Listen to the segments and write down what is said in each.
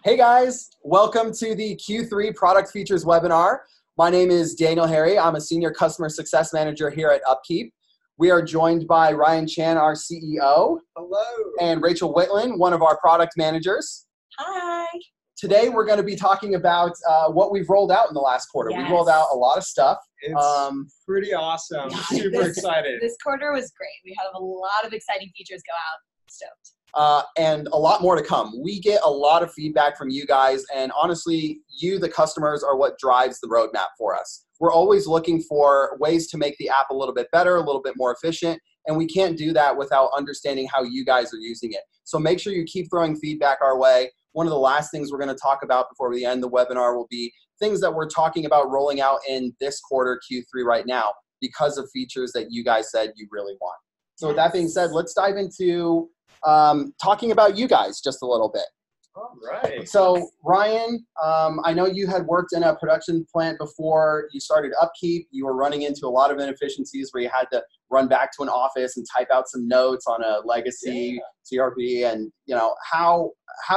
Hey guys, welcome to the Q3 Product Features webinar. My name is Daniel Harry. I'm a Senior Customer Success Manager here at UpKeep. We are joined by Ryan Chan, our CEO. Hello. And Rachel Whitland, one of our product managers. Hi. Today we're going to be talking about what we've rolled out in the last quarter. Yes. We rolled out a lot of stuff. It's pretty awesome. Yeah, Super excited. This quarter was great. We had a lot of exciting features go out. Stoked. And a lot more to come. We get a lot of feedback from you guys, and honestly, you, the customers, are what drives the roadmap for us. We're always looking for ways to make the app a little bit better, a little bit more efficient, and we can't do that without understanding how you guys are using it. So make sure you keep throwing feedback our way. One of the last things we're going to talk about before we end the webinar will be things that we're talking about rolling out in this quarter, Q3 right now, because of features that you guys said you really want. So with that being said, let's dive into talking about you guys just a little bit. All right. So Ryan, I know you had worked in a production plant before you started UpKeep. You were running into a lot of inefficiencies where you had to run back to an office and type out some notes on a legacy CRP. And how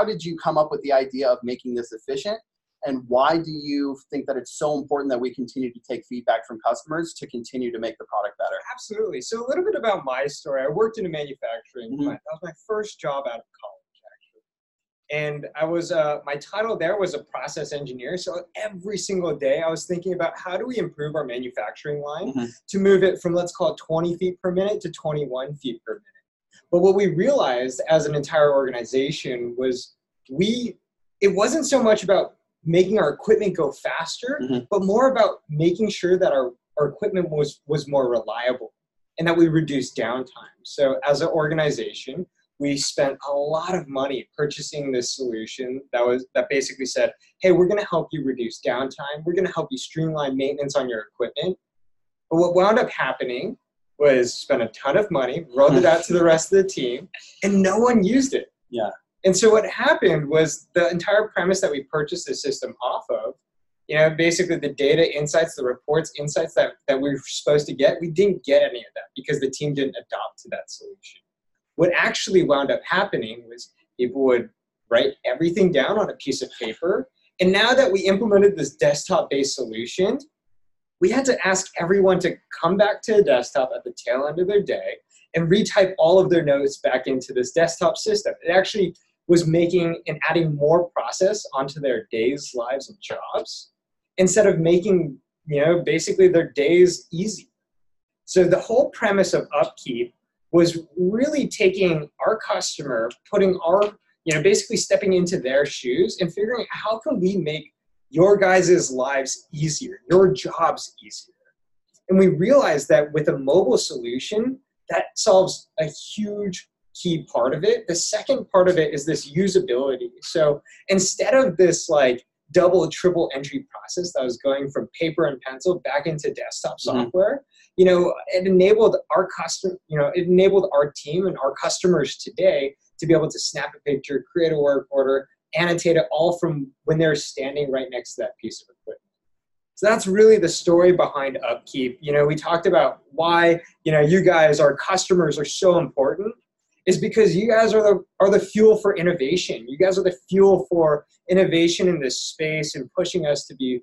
did you come up with the idea of making this efficient? And why do you think that it's so important that we continue to take feedback from customers to continue to make the product better? Absolutely. So a little bit about my story. I worked in a manufacturing plant. That was my first job out of college, actually. And I was, my title there was a process engineer. So every single day I was thinking about how do we improve our manufacturing line to move it from, let's call it 20 feet per minute to 21 feet per minute. But what we realized as an entire organization was it wasn't so much about making our equipment go faster, but more about making sure that our equipment was more reliable and that we reduced downtime. So as an organization, we spent a lot of money purchasing this solution that basically said, hey, we're going to help you reduce downtime. We're going to help you streamline maintenance on your equipment. But what wound up happening was spend a ton of money, rolled it out to the rest of the team, and no one used it. Yeah. And so what happened was the entire premise that we purchased the system off of, basically the data insights, the reports, insights that we were supposed to get, we didn't get any of that because the team didn't adopt to that solution. What actually wound up happening was people would write everything down on a piece of paper. And now that we implemented this desktop-based solution, we had to ask everyone to come back to a desktop at the tail end of their day and retype all of their notes back into this desktop system. It actually was making and adding more process onto their days, lives, and jobs instead of making, basically their days easy. So the whole premise of UpKeep was really taking our customer, putting our, basically stepping into their shoes and figuring out how can we make your guys' lives easier, your jobs easier. And we realized that with a mobile solution, that solves a huge key part of it. The second part of it is this usability. So instead of this double, triple entry process that was going from paper and pencil back into desktop software, it enabled our it enabled our team and our customers today to be able to snap a picture, create a work order, annotate it all from when they're standing right next to that piece of equipment. So that's really the story behind UpKeep. We talked about why, you guys, our customers, are so important. Is because you guys are the fuel for innovation. You guys are the fuel for innovation in this space and pushing us to be,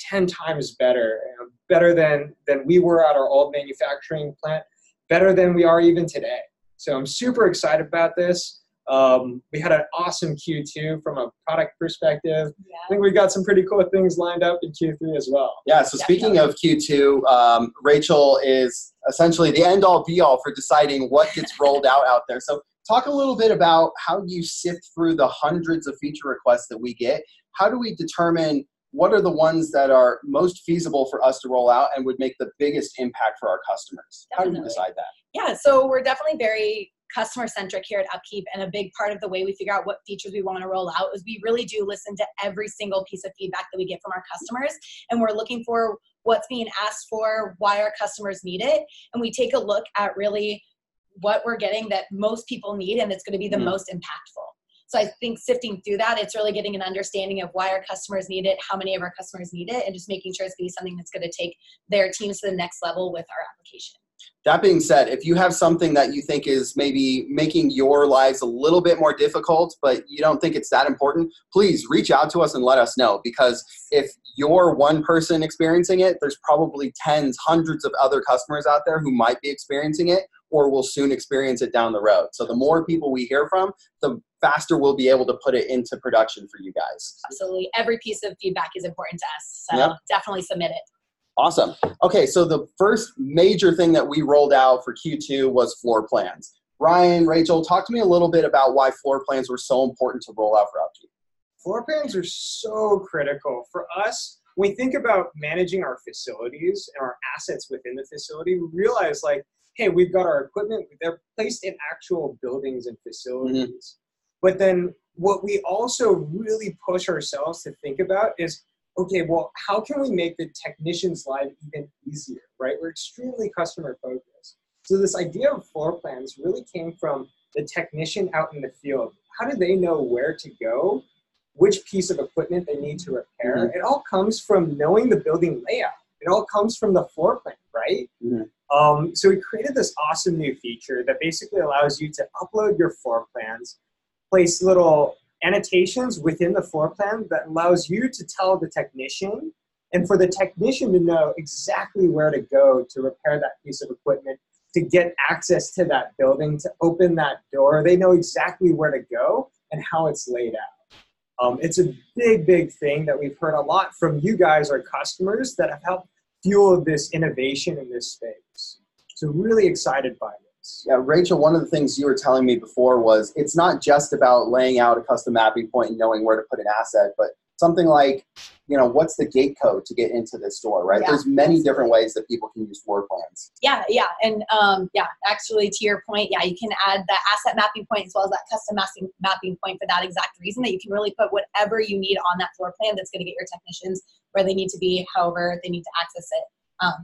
10 times better, better than we were at our old manufacturing plant, better than we are even today. So I'm super excited about this. We had an awesome Q2 from a product perspective. Yeah. I think we got some pretty cool things lined up in Q3 as well. Yeah, so speaking of Q2, Rachel is essentially the end-all be-all for deciding what gets rolled out there. So talk a little bit about how you sift through the hundreds of feature requests that we get. How do we determine what are the ones that are most feasible for us to roll out and would make the biggest impact for our customers? Definitely. How do you decide that? Yeah, so we're definitely very customer-centric here at UpKeep, and a big part of the way we figure out what features we want to roll out is we really do listen to every single piece of feedback that we get from our customers, and we're looking for what's being asked for, why our customers need it, and we take a look at really what we're getting that most people need, and it's going to be the most impactful. So I think sifting through that, it's really getting an understanding of why our customers need it, how many of our customers need it, and just making sure it's going to be something that's going to take their teams to the next level with our application. That being said, if you have something that you think is maybe making your lives a little bit more difficult, but you don't think it's that important, please reach out to us and let us know. Because if you're one person experiencing it, there's probably tens, hundreds of other customers out there who might be experiencing it or will soon experience it down the road. So the more people we hear from, the faster we'll be able to put it into production for you guys. Absolutely. Every piece of feedback is important to us. So Yep. definitely submit it. Awesome. Okay, so the first major thing that we rolled out for Q2 was floor plans. Ryan, Rachel, talk to me a little bit about why floor plans were so important to roll out for UpKeep. Floor plans are so critical for us. When we think about managing our facilities and our assets within the facility, we realize like, hey, we've got our equipment, they're placed in actual buildings and facilities. Mm-hmm. But then what we also really push ourselves to think about is, okay, well, how can we make the technician's life even easier, right? We're extremely customer focused. So this idea of floor plans really came from the technician out in the field. How do they know where to go, which piece of equipment they need to repair? Mm-hmm. It all comes from knowing the building layout. It all comes from the floor plan, right? Mm-hmm. So we created this awesome new feature that basically allows you to upload your floor plans, place little annotations within the floor plan that allows you to tell the technician and for the technician to know exactly where to go to repair that piece of equipment, to get access to that building, to open that door. They know exactly where to go and how it's laid out. It's a big, big thing that we've heard a lot from you guys, our customers, that have helped fuel this innovation in this space. So really excited by this. Yeah, Rachel, one of the things you were telling me before was it's not just about laying out a custom mapping point and knowing where to put an asset, but something like, you know, what's the gate code to get into this store, right? Yeah, there's many different ways that people can use floor plans. Yeah. And actually to your point, you can add the asset mapping point as well as that custom mapping point for that exact reason, that you can really put whatever you need on that floor plan that's going to get your technicians where they need to be, however they need to access it.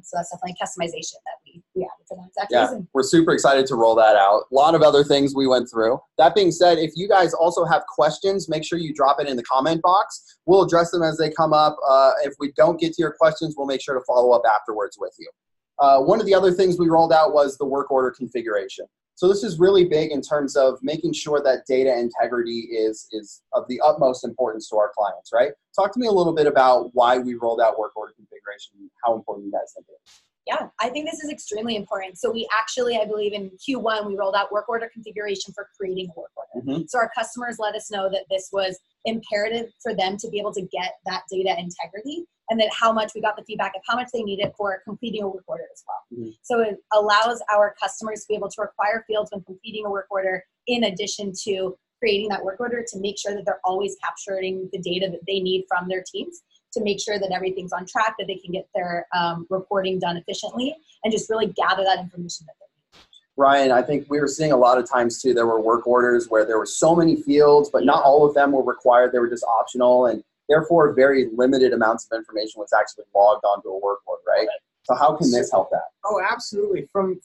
So that's definitely customization that we added for that exact reason. We're super excited to roll that out. A lot of other things we went through. That being said, if you guys also have questions, make sure you drop it in the comment box. We'll address them as they come up. If we don't get to your questions, we'll make sure to follow up afterwards with you. One of the other things we rolled out was the work order configuration. So this is really big in terms of making sure that data integrity is of the utmost importance to our clients, right? Talk to me a little bit about why we rolled out work order configuration and how important you guys think it is. Yeah, I think this is extremely important. So we actually, I believe in Q1, we rolled out work order configuration for creating a work order. Mm-hmm. So our customers let us know that this was imperative for them to be able to get that data integrity, and that how much we got the feedback of how much they needed for completing a work order as well. Mm-hmm. So it allows our customers to be able to require fields when completing a work order, in addition to creating that work order, to make sure that they're always capturing the data that they need from their teams, to make sure that everything's on track, that they can get their reporting done efficiently, and just really gather that information that they need. Ryan, I think we were seeing a lot of times too, there were work orders where there were so many fields, but not all of them were required. They were just optional, and therefore very limited amounts of information was actually logged onto a work order, right? So how can this help that? Oh, absolutely. From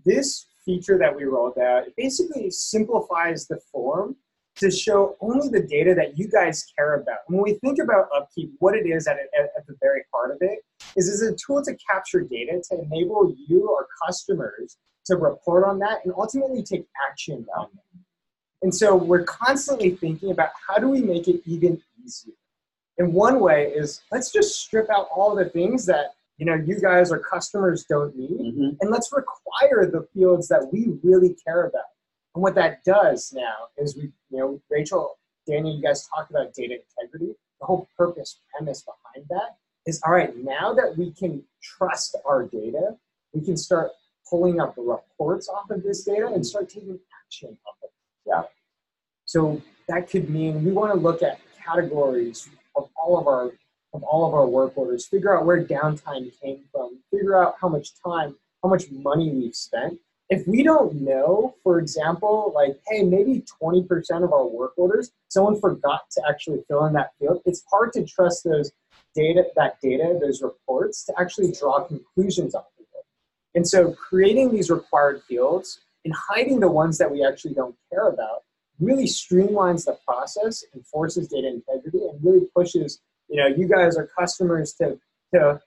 this feature that we rolled out, it basically simplifies the form to show only the data that you guys care about. When we think about UpKeep, what it is at the very heart of it is a tool to capture data to enable you, our customers, to report on that and ultimately take action on them. And so we're constantly thinking about how do we make it even easier. And one way is let's just strip out all the things that you guys, our customers, don't need, mm-hmm. and let's require the fields that we really care about. And what that does now is Rachel, Daniel, you guys talked about data integrity. The whole premise behind that is, all right, now that we can trust our data, we can start pulling up the reports off of this data and start taking action off of it. Yeah. So that could mean we want to look at categories of all of our work orders, figure out where downtime came from, figure out how much time, how much money we've spent. If we don't know, for example, like, hey, maybe 20% of our work orders, someone forgot to actually fill in that field, it's hard to trust those those reports, to actually draw conclusions off of it. And so creating these required fields and hiding the ones that we actually don't care about really streamlines the process, enforces data integrity, and really pushes you guys, our customers, to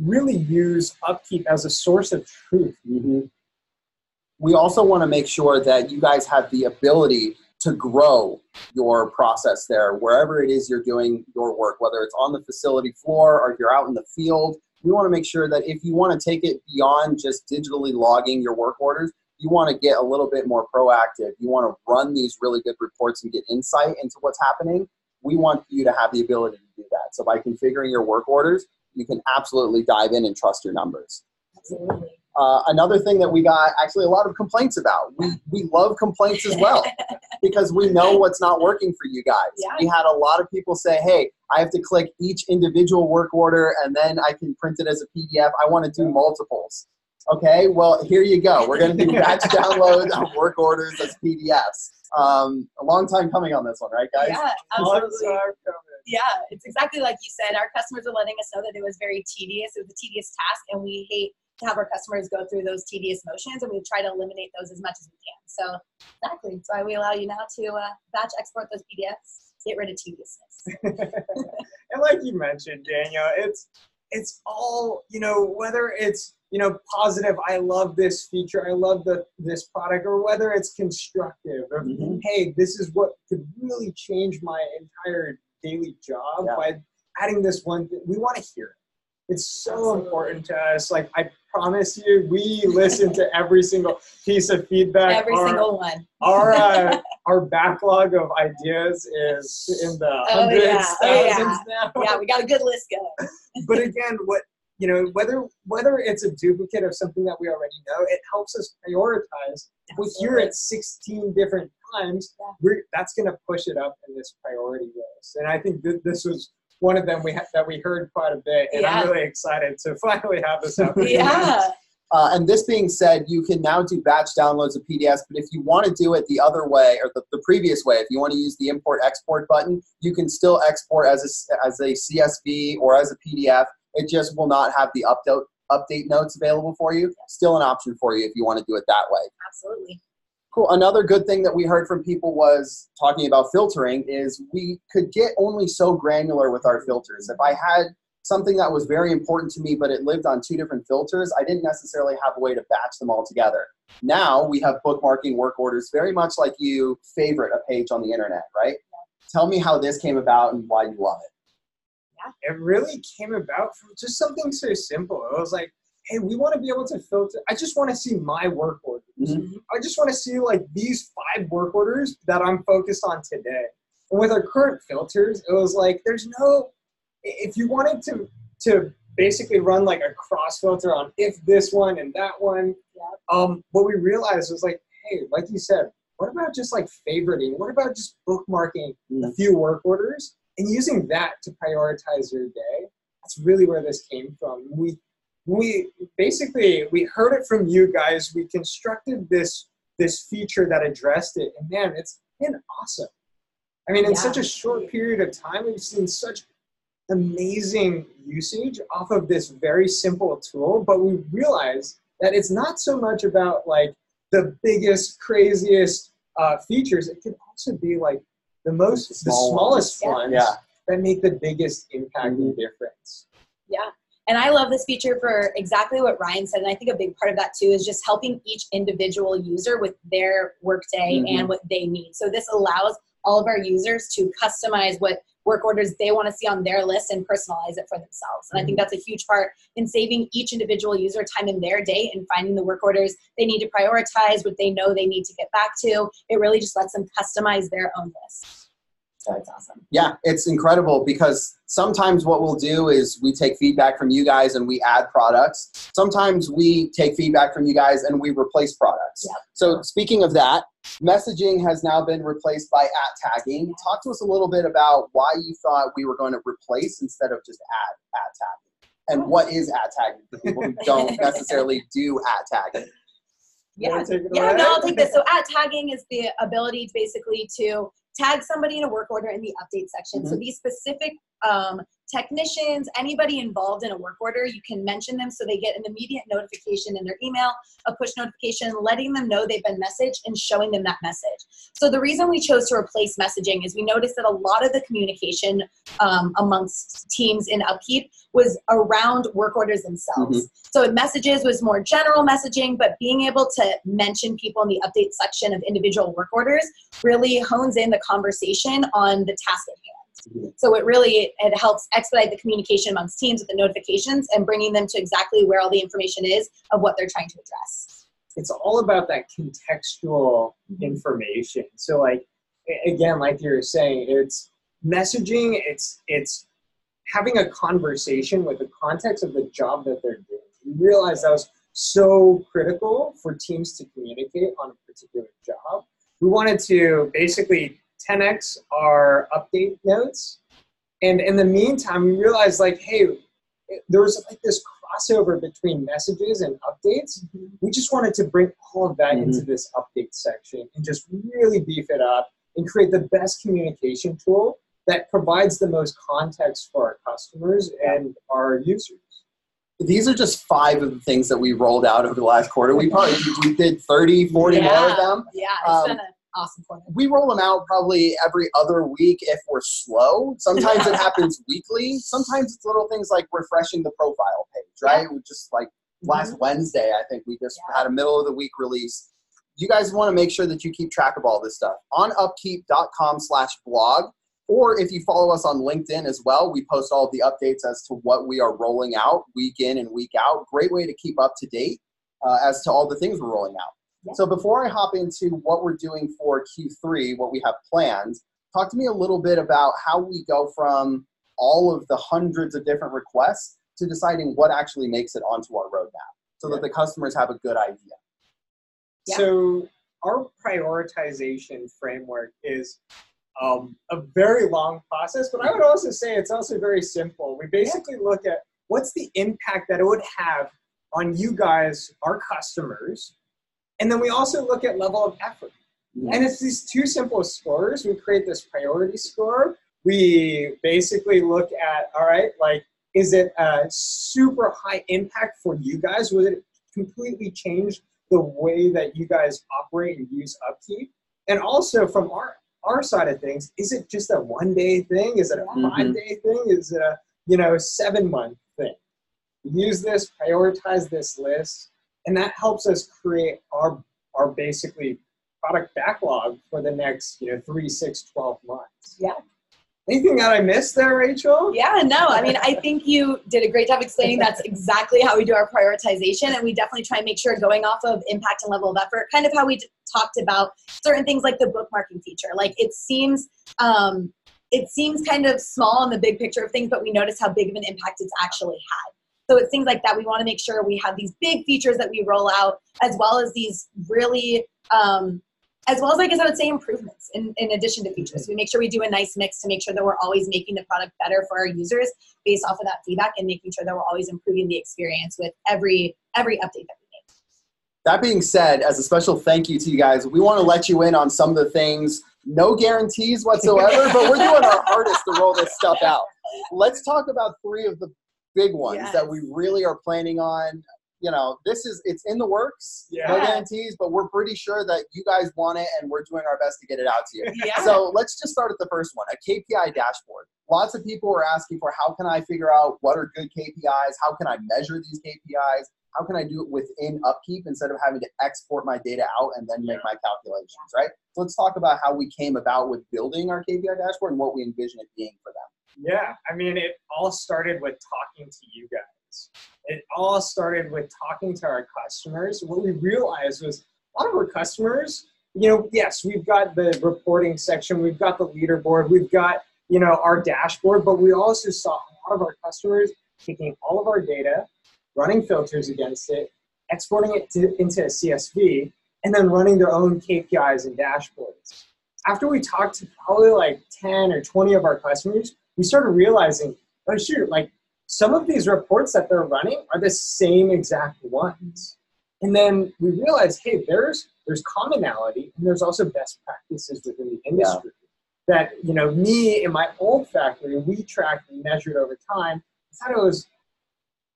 really use UpKeep as a source of truth. We also want to make sure that you guys have the ability to grow your process there, wherever it is you're doing your work, whether it's on the facility floor or if you're out in the field. We want to make sure that if you want to take it beyond just digitally logging your work orders, you want to get a little bit more proactive. You want to run these really good reports and get insight into what's happening. We want you to have the ability to do that. So by configuring your work orders, you can absolutely dive in and trust your numbers. Absolutely. Another thing that we got actually a lot of complaints about. We love complaints as well because we know what's not working for you guys. Yeah. We had a lot of people say, hey, I have to click each individual work order and then I can print it as a PDF. I want to do multiples. Okay, well, here you go. We're going to do batch downloads of work orders as PDFs. A long time coming on this one, right, guys? Yeah, absolutely. Yeah, it's exactly like you said. Our customers are letting us know that it was very tedious. It was a tedious task, and we hate to have our customers go through those tedious motions, and we try to eliminate those as much as we can. So exactly, that's why we allow you now to batch export those PDFs, get rid of tediousness. And like you mentioned, Daniel, it's all, whether it's, positive, I love this feature, I love this product, or whether it's constructive, or, hey, this is what could really change my entire daily job by adding this one thing. We want to hear it. It's so important to us. Like, I promise you, we listen to every single piece of feedback. Every single one. Our backlog of ideas is in the hundreds, thousands now. Yeah, we got a good list going. But again, whether it's a duplicate of something that we already know, it helps us prioritize. If we hear it 16 different times, that's going to push it up in this priority list. And I think this was one of them that we heard quite a bit, and I'm really excited to finally have this happen. And this being said, you can now do batch downloads of PDFs, but if you want to do it the other way, or the previous way, if you want to use the import-export button, you can still export as a CSV or as a PDF. It just will not have the update notes available for you. Still an option for you if you want to do it that way. Absolutely. Cool. Another good thing that we heard from people was talking about filtering is we could get only so granular with our filters. If I had something that was very important to me, but it lived on 2 different filters, I didn't necessarily have a way to batch them all together. Now we have bookmarking work orders very much like you favorite a page on the internet, right? Tell me how this came about and why you love it. It really came about from just something so simple. It was like, hey, we want to be able to filter. I just want to see my work orders. I just want to see like these 5 work orders that I'm focused on today. And with our current filters, it was like, there's no, if you wanted to basically run like a cross filter on if this one and that one, what we realized was like, hey, like you said, what about just like favoriting? What about just bookmarking a few work orders and using that to prioritize your day? That's really where this came from. We basically, we heard it from you guys. We constructed this feature that addressed it, and man, it's been awesome. I mean, in such a short period of time, we've seen such amazing usage off of this very simple tool, but we realized that it's not so much about like the biggest, craziest features. It can also be like the smallest ones that make the biggest impact and difference. Yeah. And I love this feature for exactly what Ryan said. And I think a big part of that too is just helping each individual user with their workday and what they need. So this allows all of our users to customize what work orders they want to see on their list and personalize it for themselves. And I think that's a huge part in saving each individual user time in their day and finding the work orders they need to prioritize, what they know they need to get back to. It really just lets them customize their own list. So it's awesome. Yeah, it's incredible because sometimes what we'll do is we take feedback from you guys and we add products. Sometimes we take feedback from you guys and we replace products. Yep. So speaking of that, messaging has now been replaced by @tagging. Talk to us a little bit about why you thought we were going to replace instead of just add @tagging. And what is @tagging for people who don't necessarily do @tagging? No, I'll take this. So @tagging is the ability to basically to tag somebody in a work order in the update section. So these specific technicians, anybody involved in a work order, you can mention them so they get an immediate notification in their email, a push notification, letting them know they've been messaged and showing them that message. So the reason we chose to replace messaging is we noticed that a lot of the communication amongst teams in UpKeep was around work orders themselves. So messages was more general messaging, but being able to mention people in the update section of individual work orders really hones in the conversation on the task at hand. So it helps expedite the communication amongst teams with the notifications and bringing them to exactly where all the information is of what they're trying to address. It's all about that contextual information. So like, again, like you were saying, it's messaging, it's having a conversation with the context of the job that they're doing. We realized that was so critical for teams to communicate on a particular job. We wanted to basically 10x our update notes. And in the meantime, we realized like, hey, there was like this crossover between messages and updates. We just wanted to bring all of that into this update section and just really beef it up and create the best communication tool that provides the most context for our customers and our users. These are just 5 of the things that we rolled out over the last quarter. We did 30, 40 more of them. Yeah, it's been an awesome quarter. We roll them out probably every other week if we're slow. Sometimes it happens weekly. Sometimes it's little things like refreshing the profile page, right? We just like last Wednesday, I think we just had a middle of the week release. You guys want to make sure that you keep track of all this stuff on upkeep.com/blog. Or if you follow us on LinkedIn as well, we post all of the updates as to what we are rolling out week in and week out. Great way to keep up to date as to all the things we're rolling out. Yeah. So before I hop into what we're doing for Q3, what we have planned, talk to me a little bit about how we go from all of the hundreds of different requests to deciding what actually makes it onto our roadmap so that the customers have a good idea. Yeah. So our prioritization framework is a very long process, but I would also say it's also very simple. We basically look at what's the impact that it would have on you guys, our customers, and then we also look at level of effort. And it's these 2 simple scores. We create this priority score. We basically look at, all right, like, is it a super high impact for you guys? Would it completely change the way that you guys operate and use UpKeep? And also from our side of things, is it just a 1-day thing? Is it a 5-day thing? Is it a 7-month thing? Use this, prioritize this list, and that helps us create our basically product backlog for the next 3, 6, 12 months. Yeah. Anything that I missed there, Rachel? Yeah, no, I mean, I think you did a great job explaining that's exactly how we do our prioritization, and we definitely try and make sure going off of impact and level of effort, kind of how we talked about certain things like the bookmarking feature. Like it seems kind of small in the big picture of things, but we notice how big of an impact it's actually had. So it's things like that. We want to make sure we have these big features that we roll out, as well as these really as well as, I guess I would say, improvements in addition to features. We make sure we do a nice mix to make sure that we're always making the product better for our users based off of that feedback, and making sure that we're always improving the experience with every update that we make. That being said, as a special thank you to you guys, we want to let you in on some of the things. No guarantees whatsoever, but we're doing our hardest to roll this stuff out. Let's talk about 3 of the big ones that we really are planning on. It's in the works, no guarantees, but we're pretty sure that you guys want it, and we're doing our best to get it out to you. So let's just start at the first one, a KPI dashboard. Lots of people are asking for, how can I figure out what are good KPIs? How can I measure these KPIs? How can I do it within UpKeep instead of having to export my data out and then make my calculations, right? So let's talk about how we came about with building our KPI dashboard and what we envision it being for them. Yeah, I mean, it all started with talking to you guys. It all started with talking to our customers. What we realized was a lot of our customers, yes, we've got the reporting section, we've got the leaderboard, we've got, our dashboard, but we also saw a lot of our customers taking all of our data, running filters against it, exporting it into a CSV, and then running their own KPIs and dashboards. After we talked to probably like 10 or 20 of our customers, we started realizing, oh shoot, like some of these reports that they're running are the same exact ones. And then we realized, hey, there's commonality, and there's also best practices within the industry. that, you know, me in my old factory, we tracked and measured over time. I thought it was,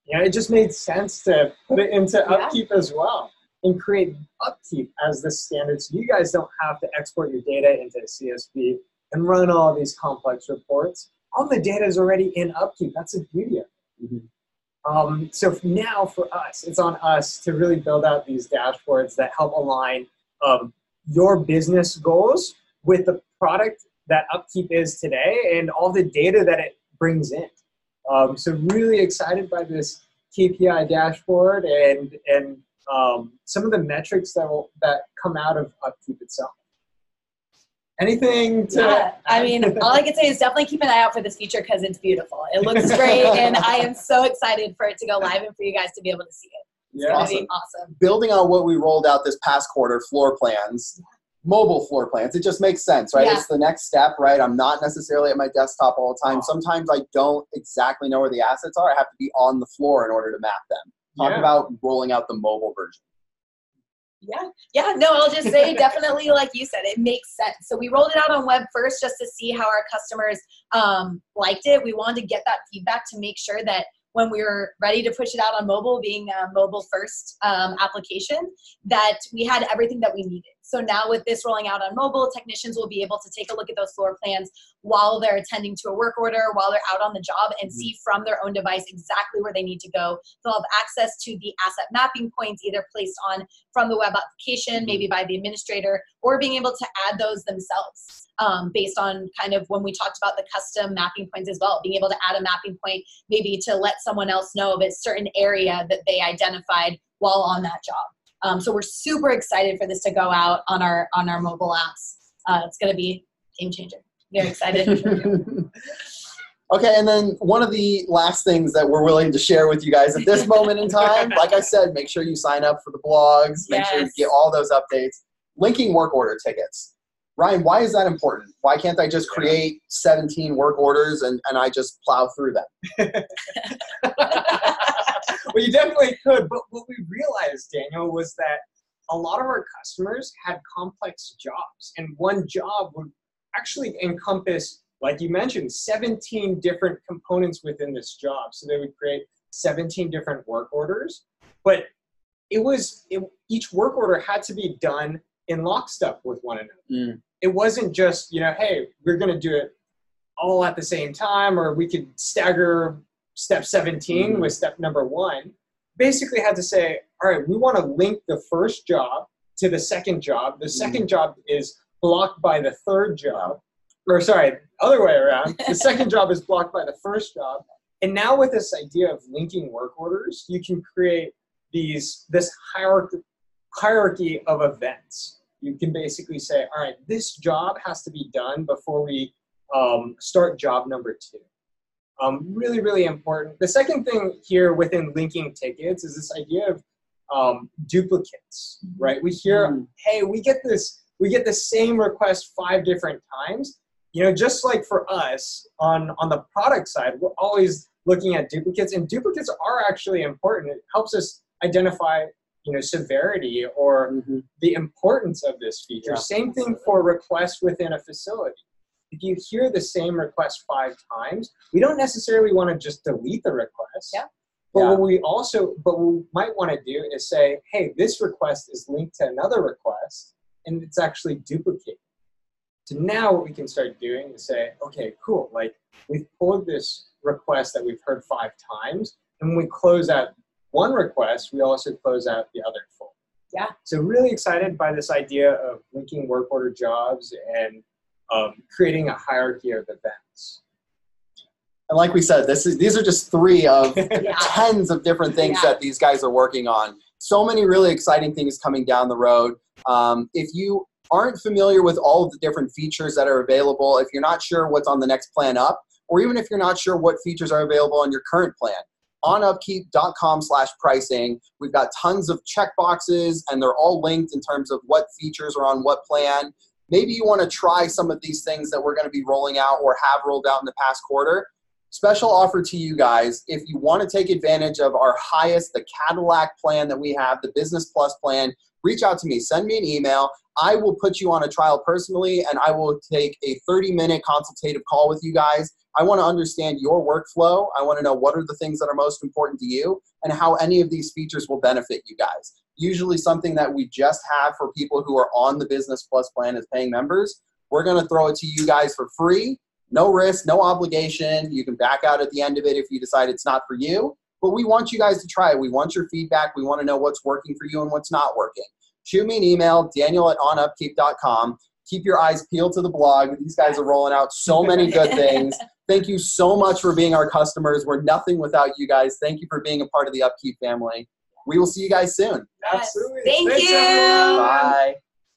you know, it just made sense to put it into UpKeep as well and create UpKeep as the standard. So you guys don't have to export your data into CSV and run all these complex reports. All the data is already in UpKeep. That's the beauty of it. So now for us, it's on us to really build out these dashboards that help align your business goals with the product that UpKeep is today and all the data that it brings in. So really excited by this KPI dashboard and some of the metrics that come out of UpKeep itself. Anything to... Yeah, I mean, all I can say is definitely keep an eye out for this feature because it's beautiful. It looks great, and I am so excited for it to go live and for you guys to be able to see it. It's going to be awesome. Building on what we rolled out this past quarter, floor plans, mobile floor plans, it just makes sense, right? It's the next step, right? I'm not necessarily at my desktop all the time. Sometimes I don't exactly know where the assets are. I have to be on the floor in order to map them. Talk about rolling out the mobile version. No, I'll just say definitely, like you said, it makes sense. So we rolled it out on web first just to see how our customers liked it. We wanted to get that feedback to make sure that when we were ready to push it out on mobile, being a mobile first application, that we had everything that we needed. So now with this rolling out on mobile, technicians will be able to take a look at those floor plans while they're attending to a work order, while they're out on the job, and see from their own device exactly where they need to go. They'll have access to the asset mapping points, either placed on from the web application, maybe by the administrator, or being able to add those themselves based on kind of when we talked about the custom mapping points as well, being able to add a mapping point maybe to let someone else know of a certain area that they identified while on that job. So we're super excited for this to go out on our mobile apps. It's going to be game changer. Very excited. Okay, and then one of the last things that we're willing to share with you guys at this moment in time, like I said, make sure you sign up for the blogs, make sure you get all those updates. Linking work order tickets. Ryan, why is that important? Why can't I just create 17 work orders and I just plow through them? Well, you definitely could, but what we realized, Daniel, was that a lot of our customers had complex jobs, and one job would actually encompass, like you mentioned, 17 different components within this job. So they would create 17 different work orders, but each work order had to be done in lockstep with one another. It wasn't just, you know, hey, we're going to do it all at the same time, or we could stagger step 17 with step number 1. Basically had to say, all right, we want to link the first job to the second job. The second job is blocked by the third job. Or sorry, other way around. The second job is blocked by the first job. And now with this idea of linking work orders, you can create this hierarchy of events. You can basically say, all right, this job has to be done before we start job number 2. Really, really important. The second thing here within linking tickets is this idea of duplicates, right? We hear, hey, we get the same request 5 different times. You know, just like for us on the product side, we're always looking at duplicates, and duplicates are actually important. It helps us identify, you know, severity or the importance of this feature. Same thing for requests within a facility. If you hear the same request 5 times, we don't necessarily want to just delete the request. But what we might want to do is say, hey, this request is linked to another request, and it's actually duplicated. So now what we can start doing is say, okay, cool, like we've pulled this request that we've heard 5 times, and when we close out one request, we also close out the other 4. So really excited by this idea of linking work order jobs and creating a hierarchy of events. And like we said, these are just 3 of tens of different things that these guys are working on. So many really exciting things coming down the road. If you aren't familiar with all of the different features that are available, if you're not sure what's on the next plan up, or even if you're not sure what features are available on your current plan, on upkeep.com/pricing, we've got tons of checkboxes, and they're all linked in terms of what features are on what plan. Maybe you want to try some of these things that we're going to be rolling out or have rolled out in the past quarter. Special offer to you guys. If you want to take advantage of our highest, the Cadillac plan that we have, the Business Plus plan, reach out to me, send me an email. I will put you on a trial personally, and I will take a 30-minute consultative call with you guys. I want to understand your workflow. I want to know what are the things that are most important to you and how any of these features will benefit you guys. Usually something that we just have for people who are on the Business Plus plan as paying members. We're going to throw it to you guys for free, no risk, no obligation. You can back out at the end of it if you decide it's not for you. But we want you guys to try it. We want your feedback. We want to know what's working for you and what's not working. Shoot me an email, daniel@onupkeep.com. Keep your eyes peeled to the blog. These guys are rolling out so many good things. Thank you so much for being our customers. We're nothing without you guys. Thank you for being a part of the UpKeep family. We will see you guys soon. Absolutely. Thank Thanks, you. everyone. Bye.